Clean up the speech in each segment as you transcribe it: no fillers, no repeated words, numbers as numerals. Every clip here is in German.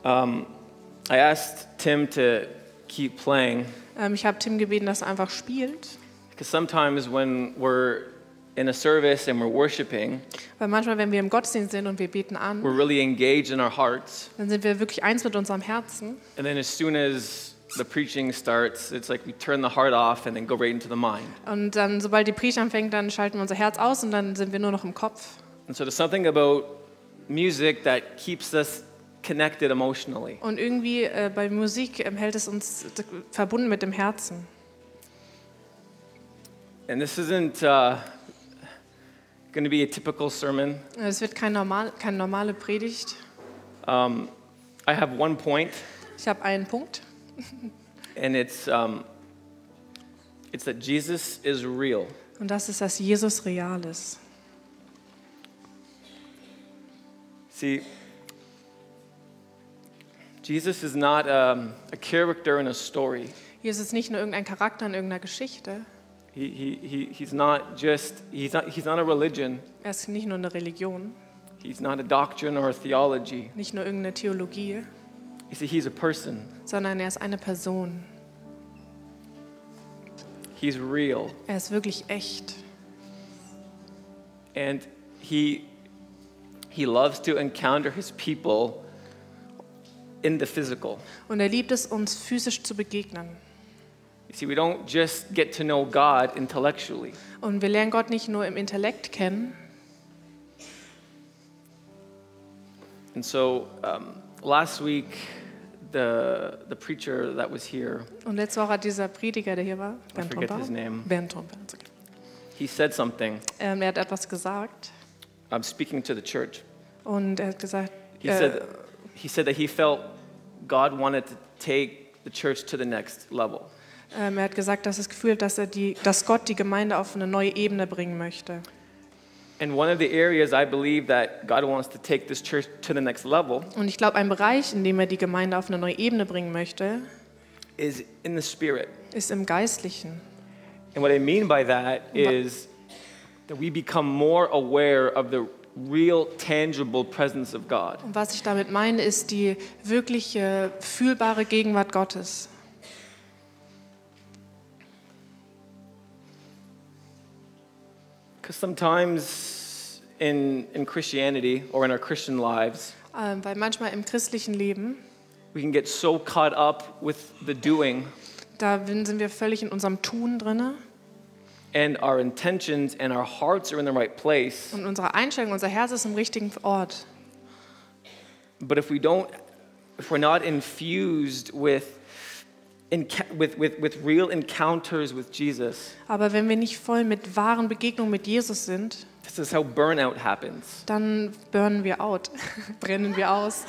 I asked Tim to keep playing Ich habe Tim gebeten, dass er einfach spielt, because sometimes when we're in a service and we're worshiping, weil manchmal, wenn wir im Gottesdienst sind und wir beten an, we're really engaged in our hearts. dann sind wir wirklich eins mit unserem Herzen. And then as soon as the preaching starts, it's like we turn the heart off and then go right into the mind. Und dann, sobald die Predigt anfängt, dann schalten wir unser Herz aus und dann sind wir nur noch im Kopf. And so there's something about music that keeps us connected emotionally. Und irgendwie bei Musik hält es uns verbunden mit dem Herzen. And this isn't going to be a typical sermon. Es wird keine normale Predigt. I have one point, Ich habe einen Punkt. and it's that Jesus is real. Und das ist, dass Jesus real ist. See, Jesus is not a character in a story. Jesus ist nicht nur irgendein Charakter in irgendeiner Geschichte. He's not a religion. Er ist nicht nur eine Religion, He's not a doctrine or a theology. nicht nur irgendeine Theologie, You see, he's a person. sondern er ist eine Person. He's real. Er ist wirklich echt. And he loves to encounter his people in the physical. Und er liebt es, uns physisch zu begegnen. You see, we don't just get to know God intellectually. Und wir lernen Gott nicht nur im Intellekt kennen. And so last week, the preacher that was here, Und letzte Woche hat dieser Prediger, der hier war, I forget his name, Bernd Tromper, okay. he said something. Er hat etwas gesagt I'm speaking to the church. und er hat gesagt, He said that he felt God wanted to take the church to the next level. er hat gesagt, dass er das Gefühl hat, dass Gott die Gemeinde auf eine neue Ebene bringen möchte. And one of the areas I believe that God wants to take this church to the next level Und ich glaube, ein Bereich, in dem er die Gemeinde auf eine neue Ebene bringen möchte, is in the spirit. ist im Geistlichen. And what I mean by that is that we become more aware of the real, tangible presence of God. Und was ich damit meine, ist die wirkliche, fühlbare Gegenwart Gottes. Because sometimes in Christianity or in our Christian lives, Weil manchmal im christlichen Leben, we can get so caught up with the doing da sind wir völlig in unserem Tun drin and our intentions and our hearts are in the right place. und unsere Einstellung, unser Herz ist im richtigen Ort. But if we're not infused with real encounters with Jesus, Aber wenn wir nicht voll mit wahren Begegnungen mit Jesus sind, this is how burnout happens. dann burnen wir out, brennen wir aus.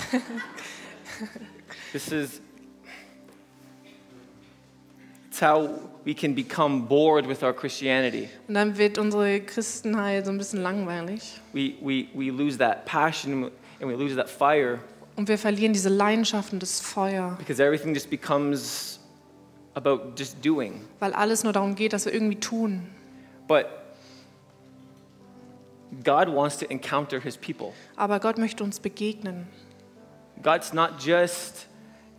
It's how we can become bored with our Christianity. Und dann wird unsere Christenheit so ein bisschen langweilig. We lose that passion and we lose that fire Und wir verlieren diese Leidenschaft und das Feuer, because everything just becomes about just doing. weil alles nur darum geht, dass wir irgendwie tun. But God wants to encounter his people. Aber Gott möchte uns begegnen. God's not just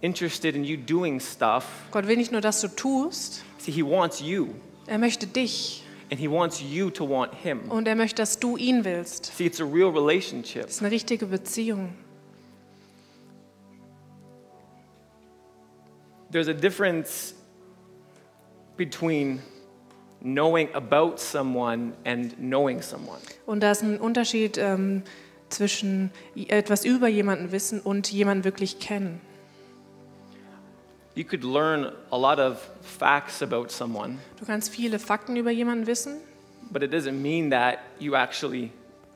interested in you doing stuff. Gott will nicht nur, dass du tust, See, he wants you, er möchte dich and he wants you to want him. und er möchte, dass du ihn willst. See, it's a real relationship. Das ist eine richtige Beziehung. There's a difference between knowing about someone and knowing someone. Und da ist ein Unterschied zwischen etwas über jemanden wissen und jemanden wirklich kennen. You could learn a lot of facts about someone, Du kannst viele Fakten über jemanden wissen, but it doesn't mean that you actually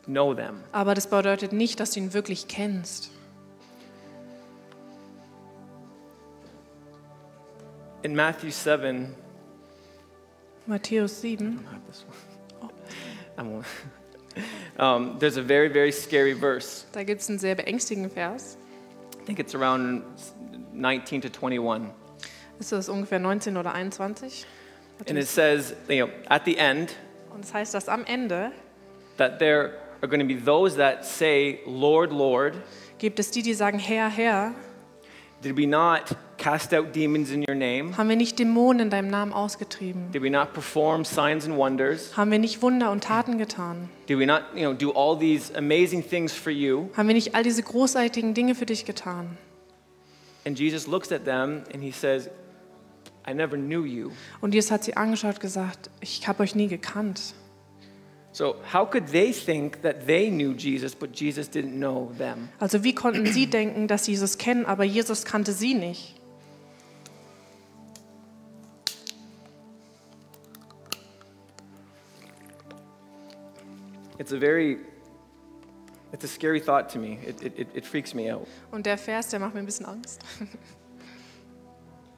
know them. aber das bedeutet nicht, dass du ihn wirklich kennst. In Matthew 7, Matthäus 7, there's a very, very scary verse. da gibt es einen sehr beängstigenden Vers. I think it's around 19 to 21. Ist das ungefähr 19 oder 21? And it says, at the end, Und das heißt, dass am Ende that there are going to be those that say, Lord, Lord, gibt es die, die sagen, Herr, Herr, Did we not cast out demons in your name? Haben wir nicht Dämonen in deinem Namen ausgetrieben? Did we not perform signs and wonders? Haben wir nicht Wunder und Taten getan? Did we not, do all these amazing things for you? Haben wir nicht all diese großartigen Dinge für dich getan? And Jesus looks at them and he says, I never knew you. Und Jesus hat sie angeschaut und gesagt, ich habe euch nie gekannt. So how could they think that they knew Jesus, but Jesus didn't know them? Also wie konnten sie denken, dass sie Jesus kennen, aber Jesus kannte sie nicht? It's a scary thought to me. It freaks me out. Und der Vers, der macht mir ein bisschen Angst.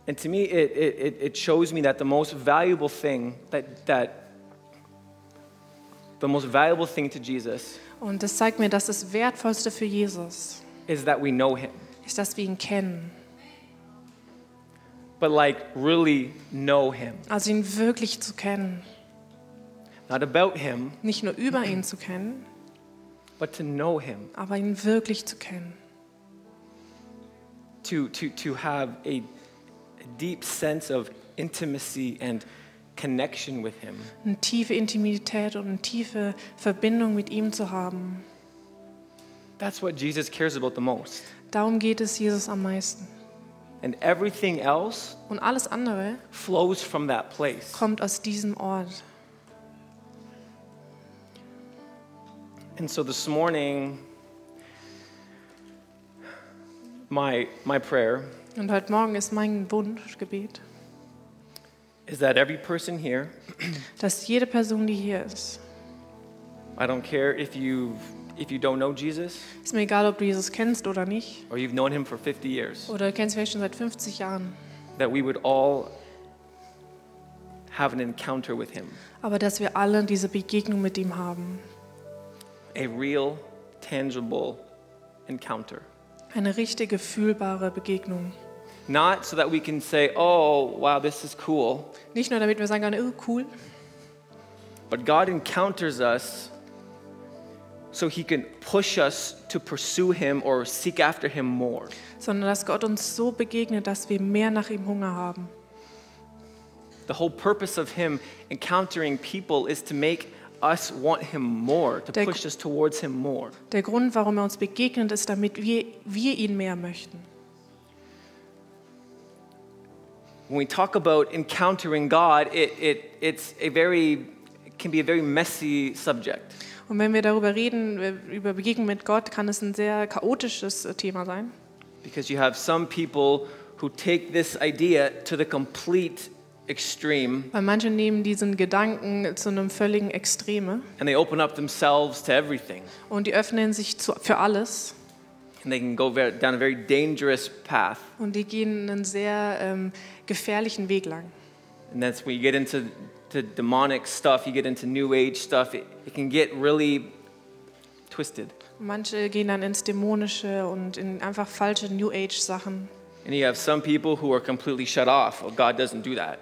And to me, it shows me that the most valuable thing the most valuable thing to Jesus Und das zeigt mir, dass das Wertvollste für Jesus is that we know him. ist, dass wir ihn kennen. But like really know him. Also ihn wirklich zu kennen. Not about him, Nicht nur über ihn zu kennen, but to know him. aber ihn wirklich zu kennen. To have a deep sense of intimacy and connection with him. Eine tiefe Intimität und eine tiefe Verbindung mit ihm zu haben. That's what Jesus cares about the most. Darum geht es Jesus am meisten. And everything else Und alles andere flows from that place. kommt aus diesem Ort. And so this morning, my prayer Und heute Morgen ist mein Wunsch, Gebet, is that every person here, dass jede Person, die hier ist, I don't care if you don't know Jesus ist mir egal, ob du Jesus kennst oder nicht, or you've known him for 50 years, oder du kennst vielleicht schon seit 50 Jahren, that we would all have an encounter with him, aber dass wir alle diese Begegnung mit ihm haben. a real, tangible encounter. Eine richtige, fühlbare Begegnung. Not so that we can say, oh, wow, this is cool, Nicht nur, damit wir sagen können, oh, cool, but God encounters us so he can push us to pursue him or seek after him more. sondern dass Gott uns so begegnet, dass wir mehr nach ihm Hunger haben. The whole purpose of him encountering people is to make us want him more, to push us towards him more. Der Grund, warum er uns begegnet, ist, damit wir ihn mehr möchten. When we talk about encountering God, it can be a very messy subject. Und wenn wir darüber reden, über Begegnung mit Gott, kann es ein sehr chaotisches Thema sein. Because you have some people who take this idea to the complete extreme Weil manche nehmen diesen Gedanken zu einem völligen Extreme and they open up themselves to everything. und die öffnen sich für alles And they can go down a very dangerous path. und die gehen einen sehr gefährlichen Weg lang. And that's when you get into demonic stuff, you get into New Age stuff, it can get really twisted. Und manche gehen dann ins Dämonische und in einfach falsche New Age Sachen. And you have some people who are completely shut off. Oh, God doesn't do that.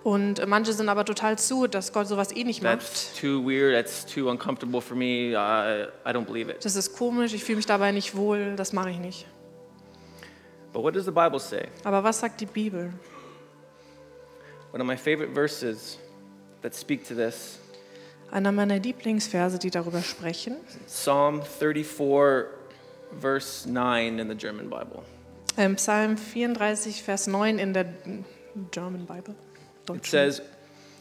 Und manche sind aber total zu, dass Gott sowas eh nicht macht. That's too weird, that's too uncomfortable for me, I don't believe it. Das ist komisch, ich fühle mich dabei nicht wohl, das mache ich nicht. But what does the Bible say? Aber was sagt die Bibel? One of my favorite verses that speak to this, Einer meiner Lieblingsverse, die darüber sprechen, Psalm 34, verse 9 in the German Bible. Psalm 34, Vers 9 in der German Bible. It says,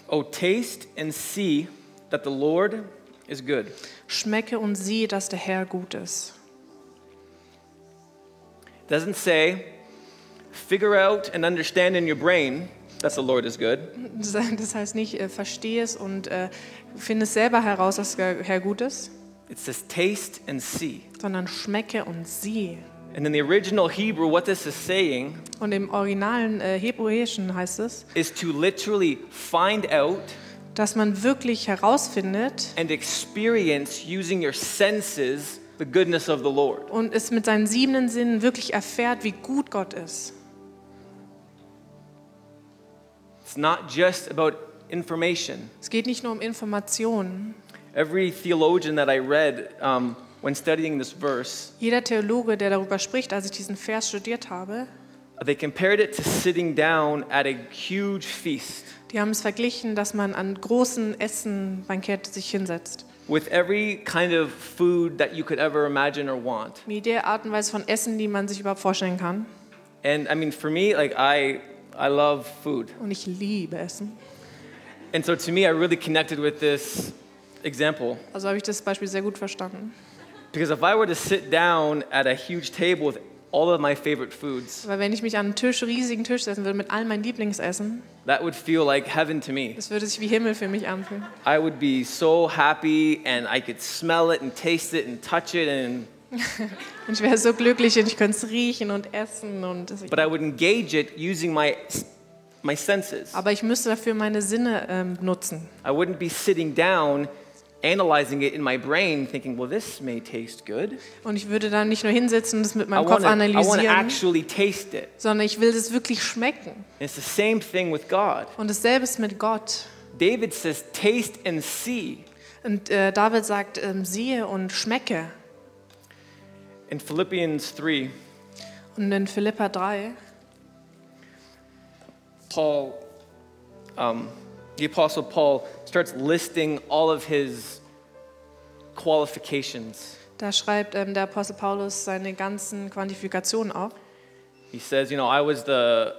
"Oh, taste and see that the Lord is good." Schmecke und sieh, dass der Herr gut ist. It doesn't say, figure out and understand in your brain that the Lord is good. Das heißt nicht, verstehe es und finde es selber heraus, dass der Herr gut ist, It says, taste and see. sondern schmecke und sieh. And in the original Hebrew, what this is saying Und im originalen Hebräischen heißt es, is to literally find out dass man wirklich herausfindet and experience using your senses the goodness of the Lord. und es mit seinen 7 Sinnen wirklich erfährt, wie gut Gott ist. It's not just about information. Es geht nicht nur um Informationen. Every theologian that I read when studying this verse Jeder Theologe, der darüber spricht, als ich diesen Vers studiert habe, They compared it to sitting down at a huge feast Die haben es verglichen, dass man an großen Bankett sich hinsetzt. with every kind of food that you could ever imagine or want. Mit der Art und Weise von Essen, die man sich überhaupt vorstellen kann. And I mean, for me, like I love food. Und ich liebe Essen. And so to me, I really connected with this example. Also habe ich das Beispiel sehr gut verstanden. Because if I were to sit down at a huge table with all of my favorite foods, Weil wenn ich mich an einen riesigen Tisch setzen würde mit all meinen Lieblingsessen, that would feel like heaven to me. das würde sich wie Himmel für mich anfühlen. I would be so happy and I could smell it and taste it and touch it Und ich wäre so glücklich und ich könnte es riechen und essen. but I would engage it using my senses. Aber ich müsste dafür meine Sinne nutzen. I wouldn't be sitting down analyzing it in my brain thinking, well, this may taste good. Und ich würde dann nicht nur hinsetzen und es mit I meinem Kopf want to analysieren, actually taste it. sondern ich will das wirklich schmecken. And it's the same thing with God. Und dasselbe ist mit Gott. David says, taste and see. Und David sagt, siehe und schmecke. In Philippians 3, Und in Philipper 3, the Apostle Paul starts listing all of his qualifications. da schreibt der Apostel Paulus seine ganzen Quantifikationen auf. He says, you know, I was the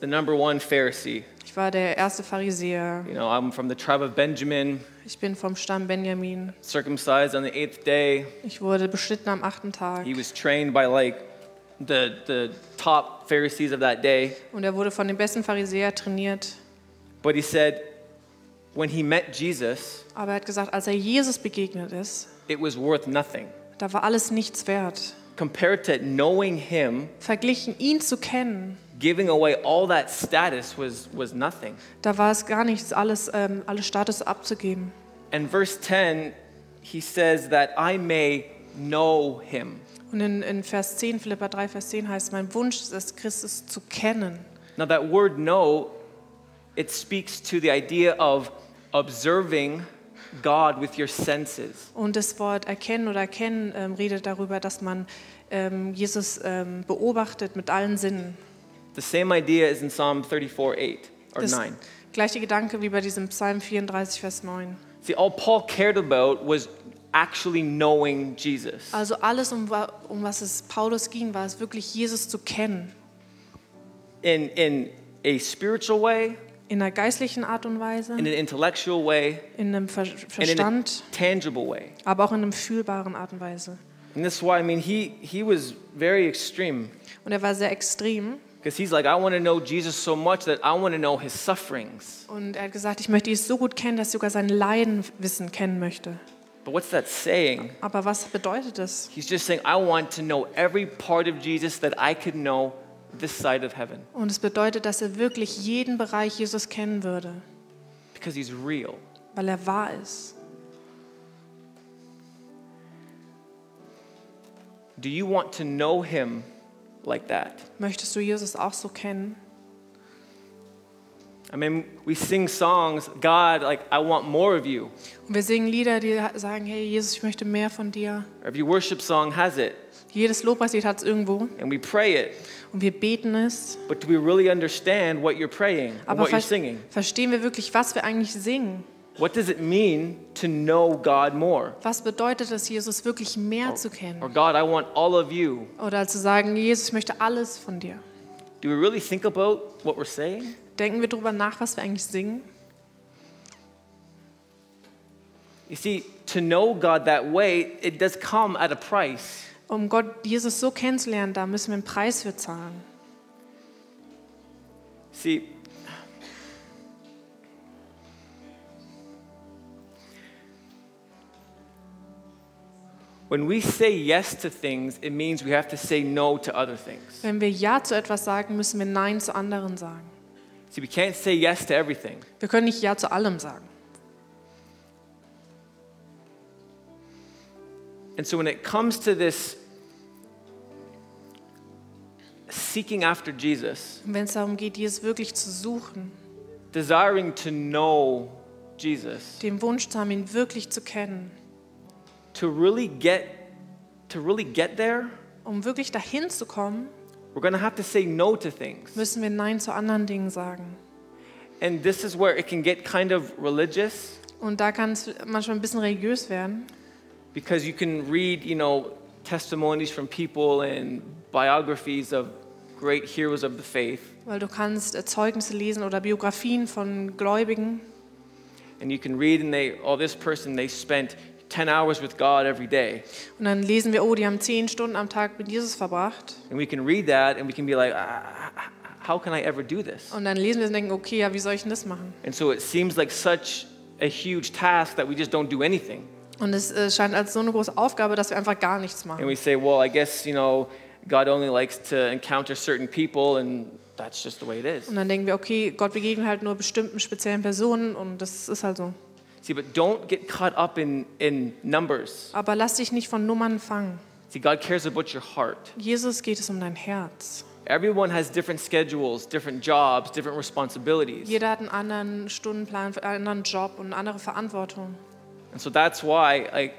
number one Pharisee. Ich war der erste Pharisäer. You know, I'm from the tribe of Benjamin, Ich bin vom Stamm Benjamin. circumcised on the 8th day. Ich wurde beschnitten am 8. Tag. He was trained by like the top Pharisees of that day. Und er wurde von den besten Pharisäern trainiert. But he said, when he met Jesus, Aber er hat gesagt, als er Jesus begegnet ist, it was worth nothing. da war alles nichts wert. Compared to knowing him, Verglichen, ihn zu kennen, giving away all that status was nothing. da war es gar nichts, alles Status abzugeben. And verse 10, he says that I may know him. Und in Vers 10, Philipper 3, Vers 10 heißt, mein Wunsch ist, Christus zu kennen. Now that word know, it speaks to the idea of observing God with your senses. Und das Wort erkennen oder kennen redet darüber, dass man Jesus beobachtet mit allen Sinnen. The same idea is in Psalm 34:8 or Das 9. gleiche Gedanke wie bei diesem Psalm 34, Vers 9. See, all Paul cared about was actually knowing Jesus. Also alles, um was es Paulus ging, war es wirklich, Jesus zu kennen. In a spiritual way, In einer geistlichen Art und Weise, in an intellectual way, in einem and in a Verstand, tangible way. aber auch in einem fühlbaren Art und Weise. And this is why, I mean, he was very extreme. Und er war sehr extrem. Because he's like, I want to know Jesus so much that I want to know his sufferings. Und er hat gesagt, ich möchte ihn so gut kennen, dass ich sogar sein Leiden kennen möchte. But what's that saying? Aber was bedeutet das? He's just saying, I want to know every part of Jesus that I could know this side of heaven. Und es bedeutet, dass er wirklich jeden Bereich Jesus kennen würde, Because he's real. weil er wahr ist. Do you want to know him like that? Möchtest du Jesus auch so kennen? I mean, we sing songs, God, like, I want more of you. Und wir singen Lieder, die sagen, hey Jesus, ich möchte mehr von dir. Every worship song has it, Jedes Lobpreislied hat es irgendwo and we pray it. und wir beten es. But do we really understand what you're praying or Aber what you're singing? verstehen wir wirklich, was wir eigentlich singen? What does it mean to know God more? Was bedeutet es, Jesus wirklich mehr zu kennen? Or God, I want all of you. Oder zu sagen, Jesus, ich möchte alles von dir. Do we really think about what we're saying? Denken wir darüber nach, was wir eigentlich singen? You see, to know God that way, it does come at a price. Um Gott, Jesus so kennenzulernen, da müssen wir einen Preis für zahlen. See, when we say yes to things, it means we have to say no to other things. Wenn wir Ja zu etwas sagen, müssen wir Nein zu anderen sagen. See, we can't say yes to everything. Wir können nicht Ja zu allem sagen. And so when it comes to this seeking after Jesus, Und wenn es darum geht, Jesus wirklich zu suchen, desiring to know Jesus, den Wunsch zu haben, ihn wirklich zu kennen, to really get there, um wirklich dahin zu kommen, we're going to have to say no to things. müssen wir Nein zu anderen Dingen sagen. And this is where it can get kind of religious. Und da kann es manchmal ein bisschen religiös werden. Because you can read, testimonies from people and biographies of great heroes of the faith. Weil du kannst Zeugnisse lesen oder Biografien von Gläubigen. And you can read this person, they spent 10 hours with God every day. Und dann lesen wir, die haben 10 Stunden am Tag mit Jesus verbracht. And we can read that and we can be like, how can I ever do this? Und dann lesen wir und denken, okay, ja, wie soll ich denn das machen? And so it seems like such a huge task that we just don't do anything. Und es scheint als so eine große Aufgabe, dass wir einfach gar nichts machen. And we say, well, I guess, God only likes to encounter certain people and that's just the way it is. Und dann denken wir, okay, Gott begegnet halt nur bestimmten speziellen Personen und das ist halt so. See, but don't get caught up in numbers. Aber lass dich nicht von Nummern fangen. See, God cares about your heart. Jesus geht es um dein Herz. Everyone has different schedules, different jobs, different responsibilities. Jeder hat einen anderen Stundenplan, einen anderen Job und eine andere Verantwortung. And so that's why,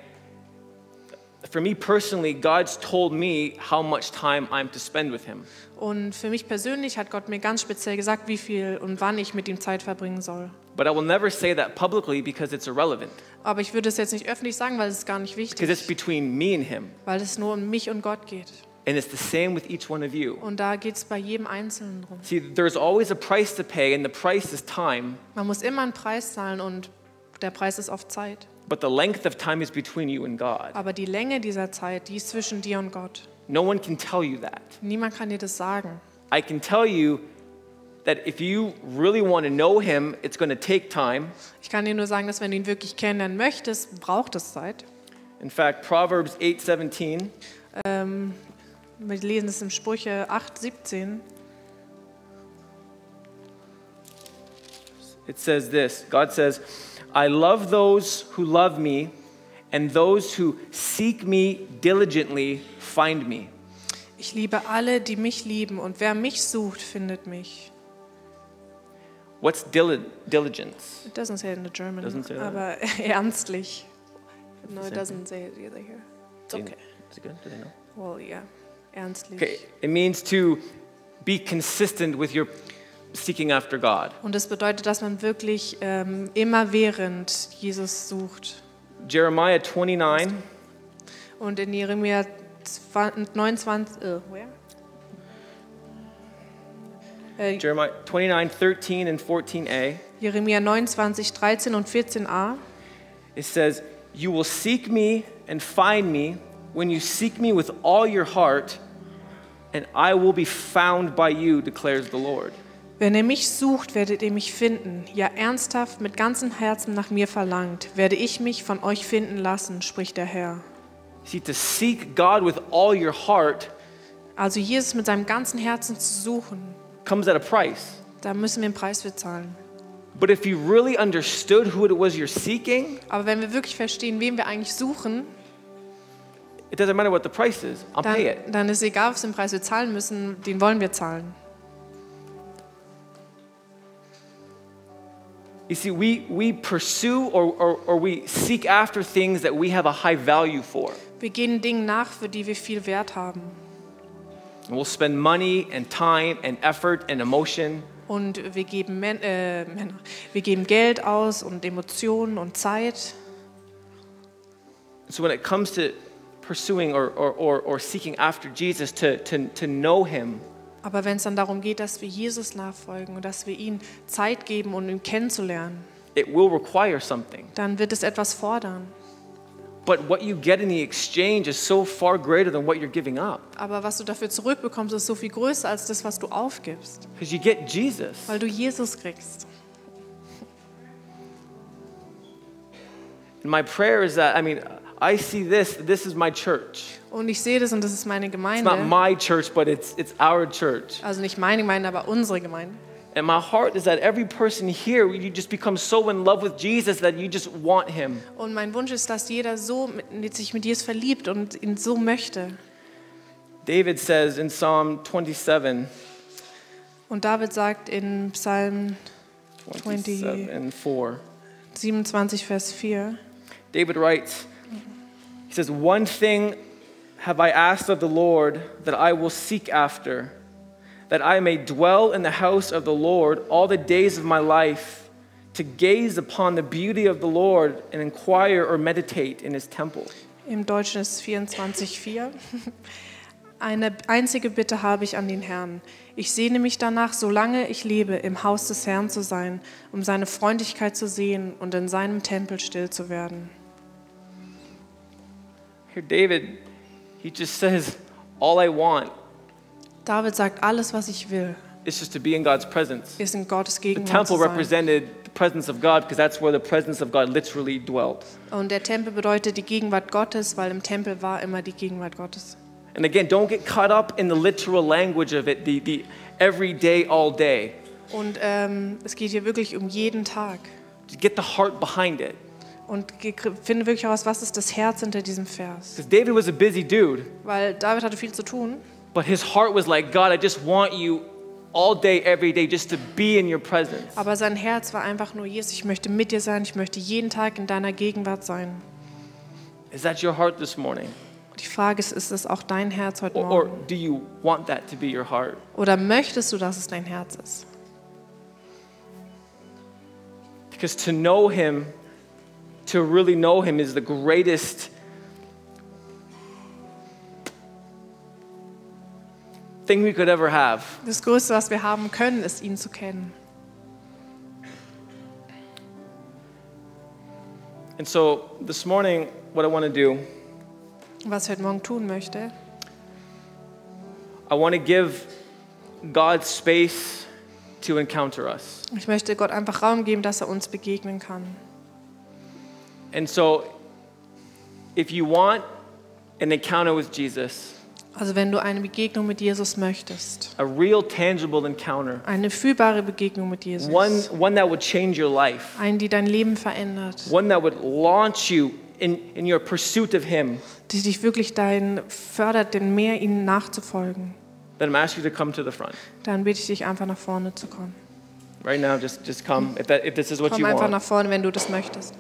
for me personally, God's told me how much time I'm to spend with Him. Und für mich persönlich hat Gott mir ganz speziell gesagt, wie viel und wann ich mit ihm Zeit verbringen soll. But I will never say that publicly because it's irrelevant. Aber ich würde es jetzt nicht öffentlich sagen, weil es ist gar nicht wichtig. Because it's between me and Him. Weil es nur um mich und Gott geht. And it's the same with each one of you. Und da geht es bei jedem Einzelnen drum. See, there's always a price to pay, and the price is time. Man muss immer einen Preis zahlen und der Preis ist oft Zeit. But the length of time is between you and God. Aber die Länge dieser Zeit, die ist zwischen dir und Gott. No one can tell you that. Niemand kann dir das sagen. I can tell you that if you really want to know Him, it's going to take time. Ich kann dir nur sagen, dass wenn du ihn wirklich kennenlernen möchtest, braucht es Zeit. In fact, Proverbs 8:17. Wir lesen es in Sprüche 8:17. It says this. God says, I love those who love me, and those who seek me diligently find me. Ich liebe alle, die mich lieben, und wer mich sucht, findet mich. What's diligence? It doesn't say it in the German, Doesn't say that. aber ernstlich. No, it doesn't say it either here. It's okay. Is it good? Do they know? Well, yeah, ernstlich. Okay, it means to be consistent with your seeking after God. Und das bedeutet, dass man wirklich immerwährend Jesus sucht. Jeremiah 29. Und in Jeremia 29, Jeremiah 29:13 and 14a. Jeremia 29, 13 und 14a. It says, you will seek me and find me when you seek me with all your heart, and I will be found by you, declares the Lord. Wenn ihr mich sucht, werdet ihr mich finden. Ja, ernsthaft mit ganzem Herzen nach mir verlangt, werde ich mich von euch finden lassen, spricht der Herr. See, to seek God with all your heart Also Jesus mit seinem ganzen Herzen zu suchen, comes at a price. da müssen wir einen Preis für zahlen. But if you really understood who it was you're seeking, Aber wenn wir wirklich verstehen, wen wir eigentlich suchen, it doesn't matter what the price is. I'll pay it. dann ist egal, was den Preis wir zahlen müssen, den wollen wir zahlen. You see, we pursue or we seek after things that we have a high value for. Wir gehen Dingen nach, für die wir viel Wert haben. And we'll spend money and time and effort and emotion. Und wir geben, wir geben Geld aus und Emotionen und Zeit. So when it comes to pursuing or seeking after Jesus to know Him, Aber wenn es dann darum geht, dass wir Jesus nachfolgen und dass wir ihm Zeit geben, um ihn kennenzulernen, it will require something. dann wird es etwas fordern. But what you get in the exchange is so far greater than what you're giving up. Aber was du dafür zurückbekommst, ist so viel größer als das, was du aufgibst, Because you get Jesus. weil du Jesus kriegst. And my prayer is that, I see this is my church. Und ich sehe das und das ist meine It's Gemeinde. not my church, but it's our church. Also nicht meine Gemeinde, aber unsere Gemeinde. And my heart is that every person here, you just become so in love with Jesus that you just want Him. Und mein Wunsch ist, dass jeder sich mit Jesus verliebt und ihn so möchte. David says in Psalm 27, Und David sagt in Psalm 27:4, 27, Vers 4, David writes, he says, one thing have I asked of the Lord that I will seek after, that I may dwell in the house of the Lord all the days of my life, to gaze upon the beauty of the Lord and inquire or meditate in his temple. Im Deutschen ist 24,4. Eine einzige Bitte habe ich an den Herrn. Ich sehne mich danach, solange ich lebe, im Haus des Herrn zu sein, um seine Freundlichkeit zu sehen und in seinem Tempel still zu werden. Here David, he just says, all I want David sagt, alles, was ich will, is just to be in God's presence. ist in Gottes The Gegenwart zu temple sein. represented the presence of God because that's where the presence of God literally dwelt. Und der Tempel bedeutet die Gegenwart Gottes, weil im Tempel war immer die Gegenwart Gottes. And again, don't get caught up in the literal language of it, the every day, all day. Und es geht hier wirklich um jeden Tag. Get the heart behind it. Und finde wirklich heraus, was ist das Herz hinter diesem Vers. Because David was a busy dude, Weil David hatte viel zu tun, but his heart was like, God, I just want you all day, every day, just to be in your presence. aber sein Herz war einfach nur, Jesus, ich möchte mit dir sein, ich möchte jeden Tag in deiner Gegenwart sein. Is that your heart this morning? Die Frage ist es auch dein Herz heute Or Morgen? do you want that to be your heart? Oder möchtest du, dass es dein Herz ist? Because to know him, to really know him is the greatest thing we could ever have. Das Größte, was wir haben können, ist, ihn zu kennen. And so this morning, what I want to do, Was ich heute Morgen tun möchte, I want to give God space to encounter us. ich möchte Gott einfach Raum geben, dass er uns begegnen kann. And so if you want an encounter with Jesus, Also wenn du eine Begegnung mit Jesus möchtest, a real tangible encounter, eine fühlbare Begegnung mit Jesus, one that would change your life, eine, die dein Leben verändert, one that would launch you in your pursuit of him, die dich wirklich dahin fördert, den mehr ihnen nachzufolgen, then I'm asking you to come to the front. dann bitte ich dich einfach nach vorne zu kommen. Right now, just come if this is what Komm you einfach want. nach vorne, wenn du das möchtest.